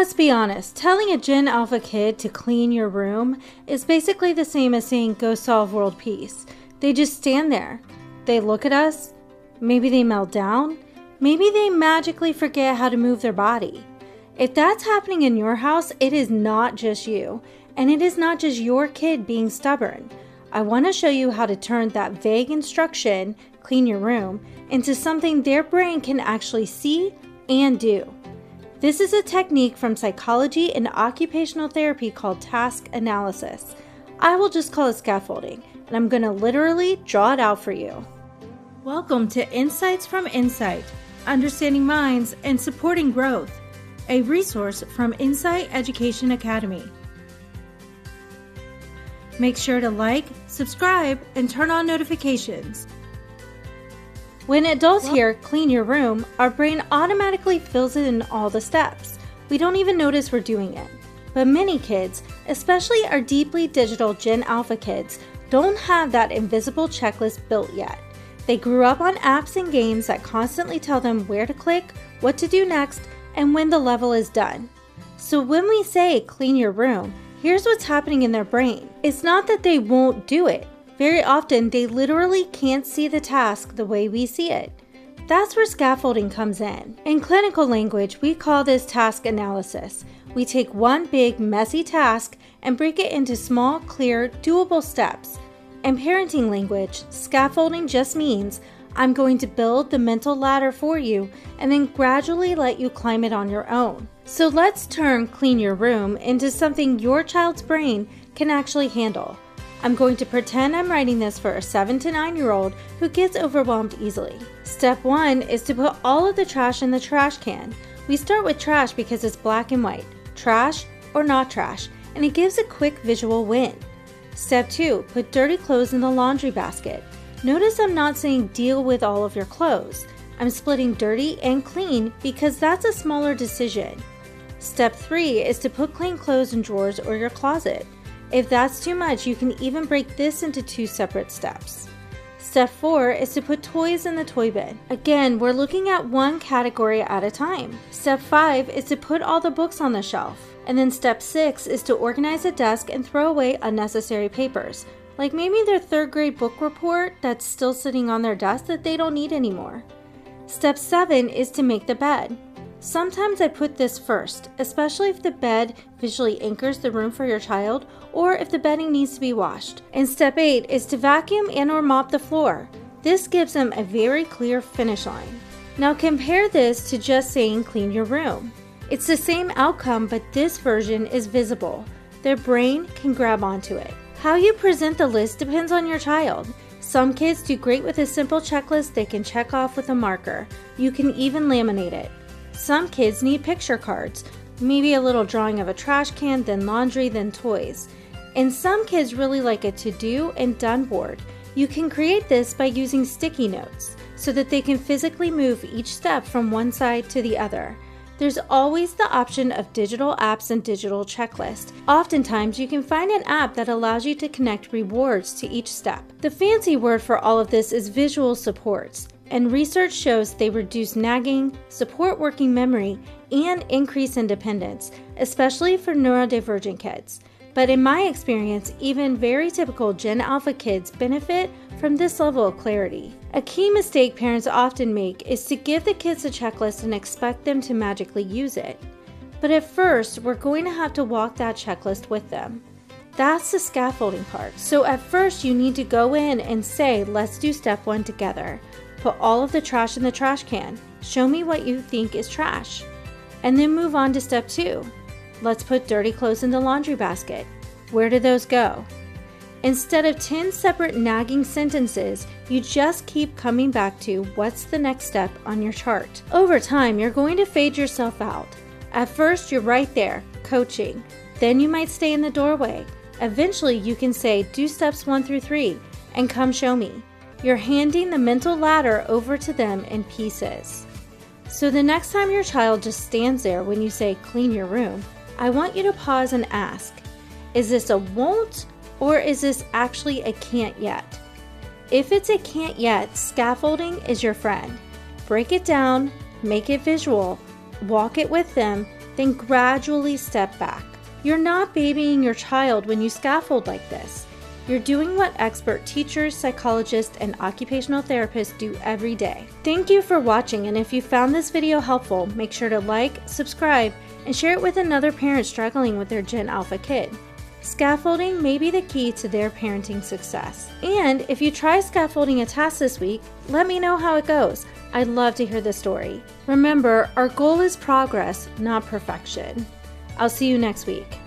Let's be honest, telling a Gen Alpha kid to clean your room is basically the same as saying go solve world peace. They just stand there. They look at us. Maybe they melt down. Maybe they magically forget how to move their body. If that's happening in your house, it is not just you, and it is not just your kid being stubborn. I want to show you how to turn that vague instruction, clean your room, into something their brain can actually see and do. This is a technique from psychology and occupational therapy called task analysis. I will just call it scaffolding, and I'm going to literally draw it out for you. Welcome to Insights from Insight, Understanding Minds and Supporting Growth, a resource from Insight Education Academy. Make sure to like, subscribe, and turn on notifications. When adults hear clean your room, our brain automatically fills in all the steps. We don't even notice we're doing it. But many kids, especially our deeply digital Gen Alpha kids, don't have that invisible checklist built yet. They grew up on apps and games that constantly tell them where to click, what to do next, and when the level is done. So when we say clean your room, here's what's happening in their brain. It's not that they won't do it. Very often, they literally can't see the task the way we see it. That's where scaffolding comes in. In clinical language, we call this task analysis. We take one big, messy task and break it into small, clear, doable steps. In parenting language, scaffolding just means I'm going to build the mental ladder for you and then gradually let you climb it on your own. So let's turn clean your room into something your child's brain can actually handle. I'm going to pretend I'm writing this for a 7 to 9-year-old who gets overwhelmed easily. Step 1 is to put all of the trash in the trash can. We start with trash because it's black and white, trash or not trash, and it gives a quick visual win. Step 2, put dirty clothes in the laundry basket. Notice I'm not saying deal with all of your clothes. I'm splitting dirty and clean because that's a smaller decision. Step 3 is to put clean clothes in drawers or your closet. If that's too much, you can even break this into 2 separate steps. Step 4 is to put toys in the toy bin. Again, we're looking at one category at a time. Step 5 is to put all the books on the shelf. And then step 6 is to organize a desk and throw away unnecessary papers, like maybe their 3rd grade book report that's still sitting on their desk that they don't need anymore. Step 7 is to make the bed. Sometimes I put this first, especially if the bed visually anchors the room for your child or if the bedding needs to be washed. And step 8 is to vacuum and or mop the floor. This gives them a very clear finish line. Now compare this to just saying clean your room. It's the same outcome, but this version is visible. Their brain can grab onto it. How you present the list depends on your child. Some kids do great with a simple checklist they can check off with a marker. You can even laminate it. Some kids need picture cards, maybe a little drawing of a trash can, then laundry, then toys. And some kids really like a to-do and done board. You can create this by using sticky notes so that they can physically move each step from one side to the other. There's always the option of digital apps and digital checklists. Oftentimes, you can find an app that allows you to connect rewards to each step. The fancy word for all of this is visual supports. And research shows they reduce nagging, support working memory, and increase independence, especially for neurodivergent kids. But in my experience, even very typical Gen Alpha kids benefit from this level of clarity. A key mistake parents often make is to give the kids a checklist and expect them to magically use it. But at first, we're going to have to walk that checklist with them. That's the scaffolding part. So at first, you need to go in and say, let's do step 1 together. Put all of the trash in the trash can. Show me what you think is trash. And then move on to step 2. Let's put dirty clothes in the laundry basket. Where do those go? Instead of 10 separate nagging sentences, you just keep coming back to what's the next step on your chart. Over time, you're going to fade yourself out. At first, you're right there, coaching. Then you might stay in the doorway. Eventually, you can say, do steps 1 through 3 and come show me. You're handing the mental ladder over to them in pieces. So the next time your child just stands there when you say clean your room, I want you to pause and ask, is this a won't or is this actually a can't yet? If it's a can't yet, scaffolding is your friend. Break it down, make it visual, walk it with them, then gradually step back. You're not babying your child when you scaffold like this. You're doing what expert teachers, psychologists, and occupational therapists do every day. Thank you for watching, and if you found this video helpful, make sure to like, subscribe, and share it with another parent struggling with their Gen Alpha kid. Scaffolding may be the key to their parenting success. And if you try scaffolding a task this week, let me know how it goes. I'd love to hear the story. Remember, our goal is progress, not perfection. I'll see you next week.